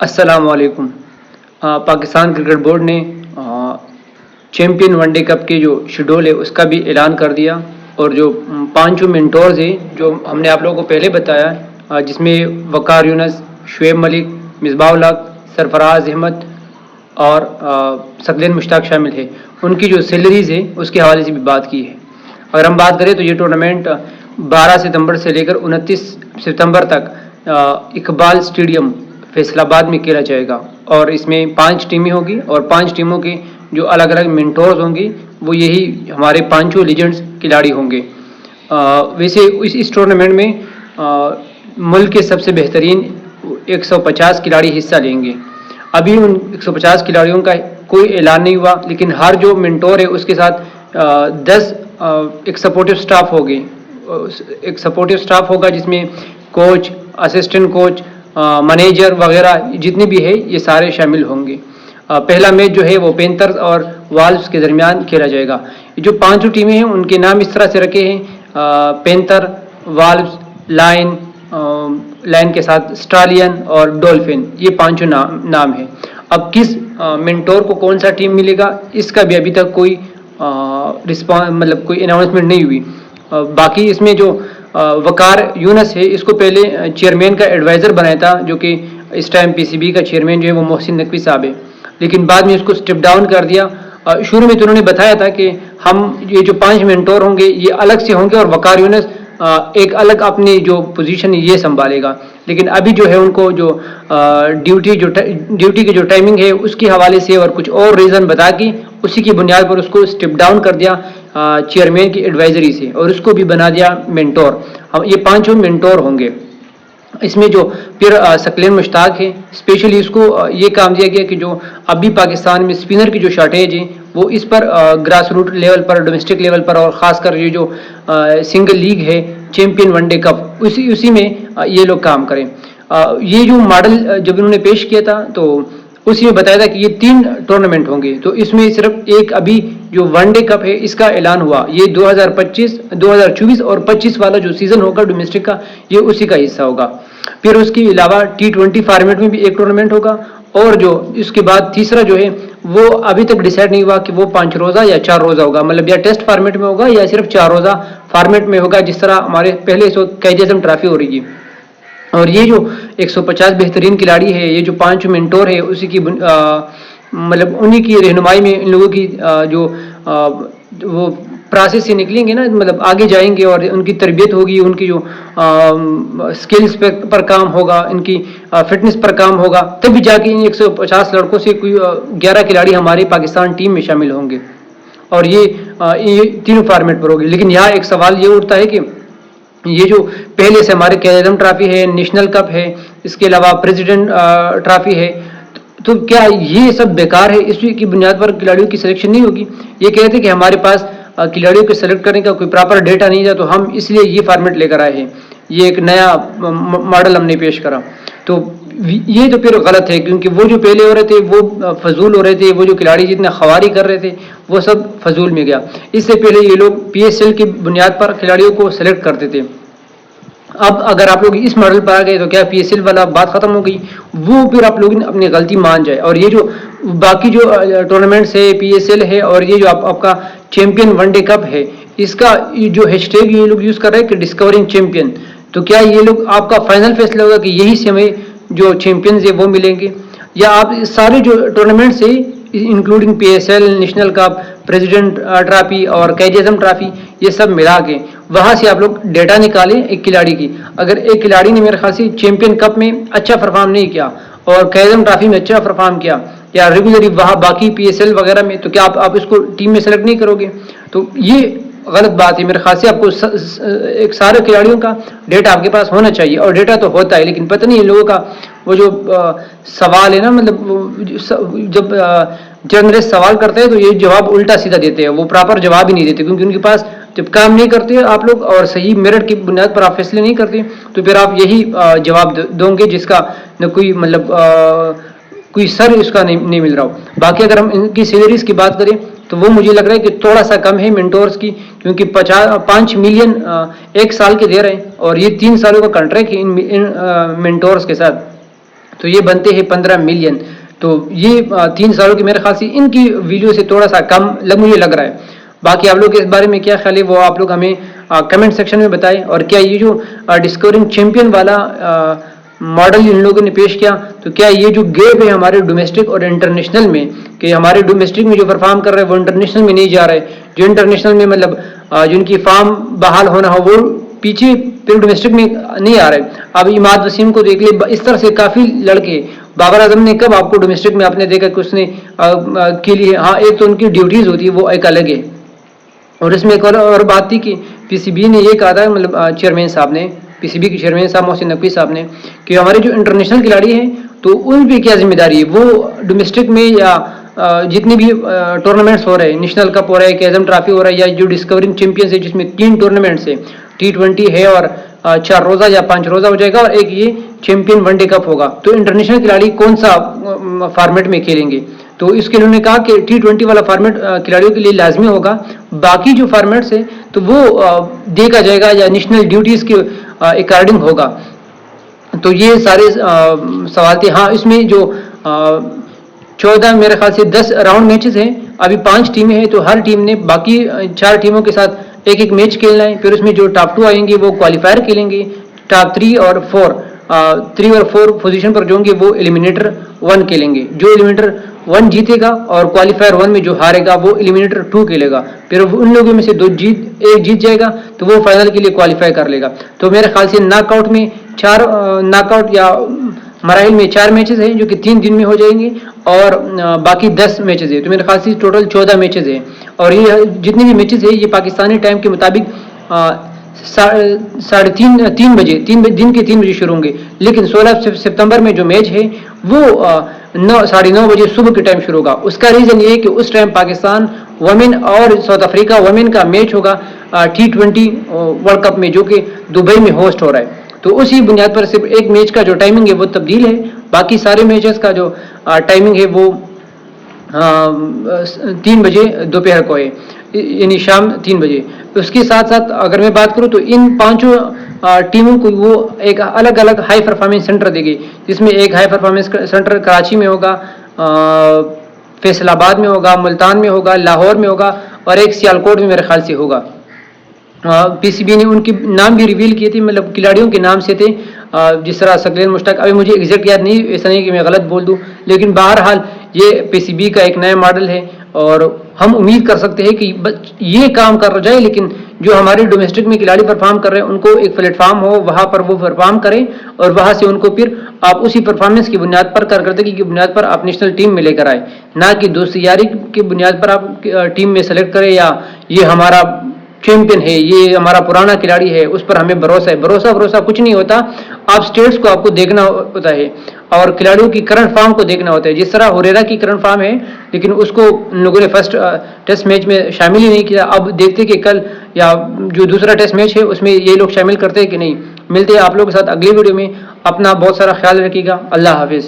السلام علیکم۔ Pakistan cricket board نے چیمپئن ون ڈے کپ کے جو شیڈول ہے اس کا بھی اعلان کر دیا، اور جو پانچوں منٹورز ہیں جو ہم نے آپ لوگوں کو پہلے بتایا، جس میں وقار یونس، شعیب ملک، مصباح الحق، سرفراز احمد اور ثقلین مشتاق شامل ہے، ان کی جو سیلریز ہے اس کے حوالے سے بھی بات کی ہے۔ اگر ہم بات کریں تو یہ ٹورنامنٹ 12 ستمبر سے لے کر 29 ستمبر تک اقبال اسٹیڈیم فیصل آباد میں کھیلا جائے گا، اور اس میں 5 ٹیمیں ہوگی، اور 5 ٹیموں کے جو الگ الگ منٹورز ہوں گے وہ یہی ہمارے پانچوں لیجنڈز کھلاڑی ہوں گے۔ ویسے اس ٹورنامنٹ میں ملک کے سب سے بہترین 150 کھلاڑی حصہ لیں گے۔ ابھی ان 150 کھلاڑیوں کا کوئی اعلان نہیں ہوا، لیکن ہر جو منٹور ہے اس کے ساتھ 10 ایک سپورٹو اسٹاف ہوگی، ایک سپورٹو اسٹاف ہوگا جس میں کوچ، اسسٹنٹ کوچ، مینیجر وغیرہ جتنے بھی ہے یہ سارے شامل ہوں گے۔ پہلا میچ جو ہے وہ پینتھرز اور والوز کے درمیان کھیلا جائے گا۔ جو 5 ٹیمیں ہیں ان کے نام اس طرح سے رکھے ہیں: پینتھر، والوز، لائن کے ساتھ اسٹالین اور ڈولفن، یہ 5 نام ہیں۔ اب کس منٹور کو کون سا ٹیم ملے گا اس کا بھی ابھی تک کوئی کوئی اناؤنسمنٹ نہیں ہوئی۔ باقی اس میں جو وقار یونس ہے اس کو پہلے چیئرمین کا ایڈوائزر بنایا تھا، جو کہ اس ٹائم پی سی بی کا چیئرمین جو ہے وہ محسن نقوی صاحب ہے، لیکن بعد میں اس کو اسٹیپ ڈاؤن کر دیا۔ شروع میں تو انہوں نے بتایا تھا کہ ہم یہ جو 5 منٹور ہوں گے یہ الگ سے ہوں گے، اور وقار یونس ایک الگ اپنی جو پوزیشن یہ سنبھالے گا، لیکن ابھی جو ہے ان کو جو ڈیوٹی کی جو ٹائمنگ ہے اس کے حوالے سے اور کچھ اور ریزن بتا کے اسی کی بنیاد پر اس کو اسٹیپ ڈاؤن کر دیا چیئرمین کی ایڈوائزری سے، اور اس کو بھی بنا دیا منٹور۔ یہ 5 منٹور ہوں گے۔ اس میں جو پھر ثقلین مشتاق ہے، اسپیشلی اس کو یہ کام دیا گیا کہ جو ابھی پاکستان میں اسپنر کی جو شارٹیج ہے وہ اس پر گراس روٹ لیول پر، ڈومیسٹک لیول پر، اور خاص کر یہ جو سنگل لیگ ہے چیمپئن ون ڈے کپ، اسی میں یہ لوگ کام کریں۔ یہ جو ماڈل جب انہوں نے پیش کیا تھا تو اسی میں بتایا تھا کہ یہ 3 ٹورنامنٹ ہوں گے، تو اس میں صرف ایک ابھی جو ون ڈے کپ ہے اس کا اعلان ہوا۔ یہ 2024 اور 25 والا جو سیزن ہوگا ڈومیسٹک کا، یہ اسی کا حصہ ہوگا۔ پھر اس کے علاوہ T20 فارمیٹ میں بھی ایک ٹورنامنٹ ہوگا، اور جو اس کے بعد تیسرا جو ہے وہ ابھی تک ڈیسائیڈ نہیں ہوا کہ وہ 5 روزہ یا 4 روزہ ہوگا، مطلب یا ٹیسٹ فارمیٹ میں ہوگا یا صرف 4 روزہ فارمیٹ میں ہوگا، جس طرح ہمارے پہلے قائد اعظم ٹرافی ہو رہی ہے۔ اور یہ جو 150 بہترین کھلاڑی ہے، یہ جو 5 منٹور ہے، اسی کی انہی کی رہنمائی میں ان لوگوں کی جو وہ پروسیس سے نکلیں گے نا، مطلب آگے جائیں گے، اور ان کی تربیت ہوگی، ان کی جو سکلز پر کام ہوگا، ان کی فٹنس پر کام ہوگا، تب بھی جا کے ان 150 لڑکوں سے کوئی 11 کھلاڑی ہماری پاکستان ٹیم میں شامل ہوں گے، اور یہ تینوں فارمیٹ پر ہوگی۔ لیکن یہاں ایک سوال یہ اٹھتا ہے کہ یہ جو پہلے سے ہمارے قائد اعظم ٹرافی ہے، نیشنل کپ ہے، اس کے علاوہ پریزیڈنٹ ٹرافی ہے، تو کیا یہ سب بیکار ہے؟ اس کی بنیاد پر کھلاڑیوں کی سلیکشن نہیں ہوگی؟ یہ کہتے ہیں کہ ہمارے پاس کھلاڑیوں کو سلیکٹ کرنے کا کوئی پراپر ڈیٹا نہیں تھا، تو ہم اس لیے یہ فارمیٹ لے کر آئے ہیں، یہ ایک نیا ماڈل ہم نے پیش کرا۔ تو یہ تو پھر غلط ہے، کیونکہ وہ جو پہلے ہو رہے تھے وہ فضول ہو رہے تھے، وہ جو کھلاڑی جتنے خواری کر رہے تھے وہ سب فضول میں گیا۔ اس سے پہلے یہ لوگ PSL کی بنیاد پر کھلاڑیوں کو سلیکٹ کرتے تھے۔ اب اگر آپ لوگ اس ماڈل پر آ گئے تو کیا PSL والا بات ختم ہو گئی؟ وہ پھر آپ لوگ اپنی غلطی مان جائے، اور یہ جو باقی جو ٹورنامنٹس ہے، PSL ہے، اور یہ جو آپ کا چیمپئن ون ڈے کپ ہے، اس کا جو ہیش ٹیگ یہ لوگ یوز کر رہے ہیں کہ ڈسکورنگ چیمپئن، تو کیا یہ لوگ آپ کا فائنل فیصلہ ہوگا کہ یہی سے ہمیں جو چیمپئنز ہیں وہ ملیں گے، یا آپ سارے جو ٹورنامنٹس ہیں including PSL، national cup, president trophy اور قائد اعظم ٹرافی، یہ سب ملا کے وہاں سے آپ لوگ ڈیٹا نکالیں ایک کھلاڑی کی؟ اگر ایک کھلاڑی نے میرے خیال سے چیمپئن کپ میں اچھا پرفارم نہیں کیا اور قائد اعظم ٹرافی میں اچھا پرفارم کیا، یا ریگولرلی وہاں باقی PSL وغیرہ میں، تو کیا آپ اس کو ٹیم میں سلیکٹ نہیں کرو گے؟ تو یہ غلط بات ہے۔ میرے خیال سے آپ کو ایک سارے کھلاڑیوں کا ڈیٹا آپ کے پاس ہونا چاہیے، اور ڈیٹا تو ہوتا ہے، لیکن پتہ نہیں ان لوگوں کا وہ جو سوال ہے نا، مطلب جب جرنلسٹ سوال کرتے ہیں تو یہ جواب الٹا سیدھا دیتے ہیں، وہ پراپر جواب ہی نہیں دیتے، کیونکہ ان کے پاس جب کام نہیں کرتے آپ لوگ اور صحیح میرٹ کی بنیاد پر آپ فیصلے نہیں کرتے، تو پھر آپ یہی جواب دوں گے جس کا نہ کوئی کوئی سر اس کا نہیں مل رہا ہو۔ باقی اگر ہم ان کی سیلریز کی بات کریں تو وہ مجھے لگ رہا ہے کہ تھوڑا سا کم ہے منٹورز کی، کیونکہ 5 ملین ایک سال کے دے رہے ہیں، اور یہ 3 سالوں کا کانٹریکٹ ہے ان منٹورز کے ساتھ، تو یہ بنتے ہیں 15 ملین. تو یہ 3 سالوں کی میرے خیال سے ان کی ویلیو سے تھوڑا سا کم مجھے لگ رہا ہے. باقی آپ لوگ کے اس بارے میں کیا خیال ہے وہ آپ لوگ ہمیں کمنٹ سیکشن میں بتائیں. اور کیا یہ جو ڈسکورنگ چیمپئن والا ماڈل ان لوگوں نے پیش کیا, تو کیا یہ جو گیپ ہے ہمارے ڈومیسٹک اور انٹرنیشنل میں, کہ ہمارے ڈومیسٹک میں جو پرفارم کر رہے ہیں وہ انٹرنیشنل میں نہیں جا رہے, جو انٹرنیشنل میں مطلب جن کی فارم بحال ہونا ہو وہ پیچھے پھر ڈومیسٹک میں نہیں آ رہے. اب اماد وسیم کو دیکھ لے, اس طرح سے کافی لڑکے. بابر اعظم نے کب آپ کو ڈومیسٹک میں آپ نے دیکھا کہ اس نے کے لیے, ہاں ایک تو ان کی ڈیوٹیز ہوتی ہے وہ ایک الگ ہے. اور اس میں ایک اور بات تھی کہ پی سی بی نے یہ کہا تھا, مطلب چیئرمین صاحب نے, پی سی بی کے چیئرمین صاحب محسن نقوی صاحب نے, کہ ہمارے جو انٹرنیشنل کھلاڑی ہیں تو ان پہ کیا ذمہ داری ہے, وہ ڈومیسٹک میں یا جتنے بھی ٹورنامنٹس ہو رہے ہیں, نیشنل کپ ہو رہا ہے, کیزم ٹرافی ہو رہا ہے, یا جو ڈسکورنگ چیمپئنز ہے جس میں 3 ٹورنامنٹس ہیں, T20 ہے اور 4 روزہ یا 5 روزہ ہو جائے گا, اور ایک یہ چیمپئن ون ڈے کپ ہوگا. تو انٹرنیشنل کھلاڑی کون سا فارمیٹ میں کھیلیں گے؟ تو اس کے انہوں نے کہا کہ T20 والا فارمیٹ کھلاڑیوں کے لیے لازمی ہوگا, باقی جو فارمیٹس ہیں تو وہ دیکھا جائے گا یا نیشنل ڈیوٹیز کے اکارڈنگ ہوگا. تو یہ سارے سوال تھے. ہاں اس میں جو 14 میرے خیال سے 10 راؤنڈ میچز ہیں, ابھی 5 ٹیمیں ہیں, تو ہر ٹیم نے باقی 4 ٹیموں کے ساتھ ایک میچ کھیلنا ہے. پھر اس میں جو ٹاپ 2 آئیں گے وہ کوالیفائر کھیلیں گے, ٹاپ 3 اور 4 پوزیشن پر جو ہوں گے وہ ایلیمینیٹر 1 کھیلیں گے. جو ایلیمینیٹر 1 جیتے گا اور کوالیفائر 1 میں جو ہارے گا وہ ایلیمینیٹر 2 کھیلے گا. پھر ان لوگوں میں سے ایک جیت جائے گا تو وہ فائنل کے لیے کوالیفائی کر لے گا. تو میرے خیال سے ناک آؤٹ میں 4 ناک آؤٹ یا مراحل میں 4 میچز ہیں جو کہ 3 دن میں ہو جائیں گے, اور باقی 10 میچز ہیں. تو میرے خیال سے ٹوٹل 14 میچز ہیں, اور یہ جتنے بھی میچز ہیں یہ پاکستانی ٹائم کے مطابق 3:30 بجے دن کے 3 بجے شروع ہوں گے. لیکن 16 ستمبر میں جو میچ ہے وہ 9:30 بجے صبح کے ٹائم شروع ہوگا. اس کا ریزن یہ ہے کہ اس ٹائم پاکستان وومن اور ساؤتھ افریقہ وومن کا میچ ہوگا T20 ورلڈ کپ میں, جو کہ دبئی میں ہوسٹ ہو رہا ہے. تو اسی بنیاد پر صرف ایک میچ کا جو ٹائمنگ ہے وہ تبدیل ہے, باقی سارے میچز کا جو ٹائمنگ ہے وہ 3 بجے دوپہر کو ہے, یعنی شام 3 بجے. اس کے ساتھ ساتھ اگر میں بات کروں تو ان 5 ٹیموں کو وہ ایک الگ الگ ہائی پرفارمنس سینٹر دے گی, جس میں ایک ہائی پرفارمنس سینٹر کراچی میں ہوگا, فیصل آباد میں ہوگا, ملتان میں ہوگا, لاہور میں ہوگا, اور ایک سیالکوٹ میں میرے خیال سے ہوگا. پی سی بی نے ان کے نام بھی ریویل کیے تھے, مطلب کھلاڑیوں کے نام سے تھے, جس طرح ثقلین مشتاق. ابھی مجھے ایگزیکٹ یاد نہیں, ایسا نہیں کہ میں غلط بول دوں, لیکن بہرحال یہ پی سی بی کا ایک نیا ماڈل ہے, اور ہم امید کر سکتے ہیں کہ یہ کام کر جائے. لیکن جو ہمارے ڈومیسٹک میں کھلاڑی پرفارم کر رہے ہیں ان کو ایک پلیٹ فارم ہو, وہاں پر وہ پرفارم کریں, اور وہاں سے ان کو پھر آپ اسی پرفارمنس کی بنیاد پر کارکردگی کی بنیاد پر آپ نیشنل ٹیم میں لے کر آئے, نہ کہ دوستی یاری کی بنیاد پر آپ ٹیم میں سلیکٹ کریں, یا یہ ہمارا چیمپئن ہے, یہ ہمارا پرانا کھلاڑی ہے, اس پر ہمیں بھروسہ ہے. بھروسہ کچھ نہیں ہوتا. آپ سٹیٹس کو آپ کو دیکھنا ہوتا ہے, اور کھلاڑیوں کی کرنٹ فارم کو دیکھنا ہوتا ہے. جس طرح ہوریرا کی کرنٹ فارم ہے, لیکن اس کو لوگوں نے فرسٹ ٹیسٹ میچ میں شامل ہی نہیں کیا. اب دیکھتے کہ کل یا جو دوسرا ٹیسٹ میچ ہے اس میں یہ لوگ شامل کرتے ہیں کہ نہیں. ملتے ہیں آپ لوگوں کے ساتھ اگلی ویڈیو میں. اپنا بہت سارا خیال رکھیے گا. اللہ حافظ.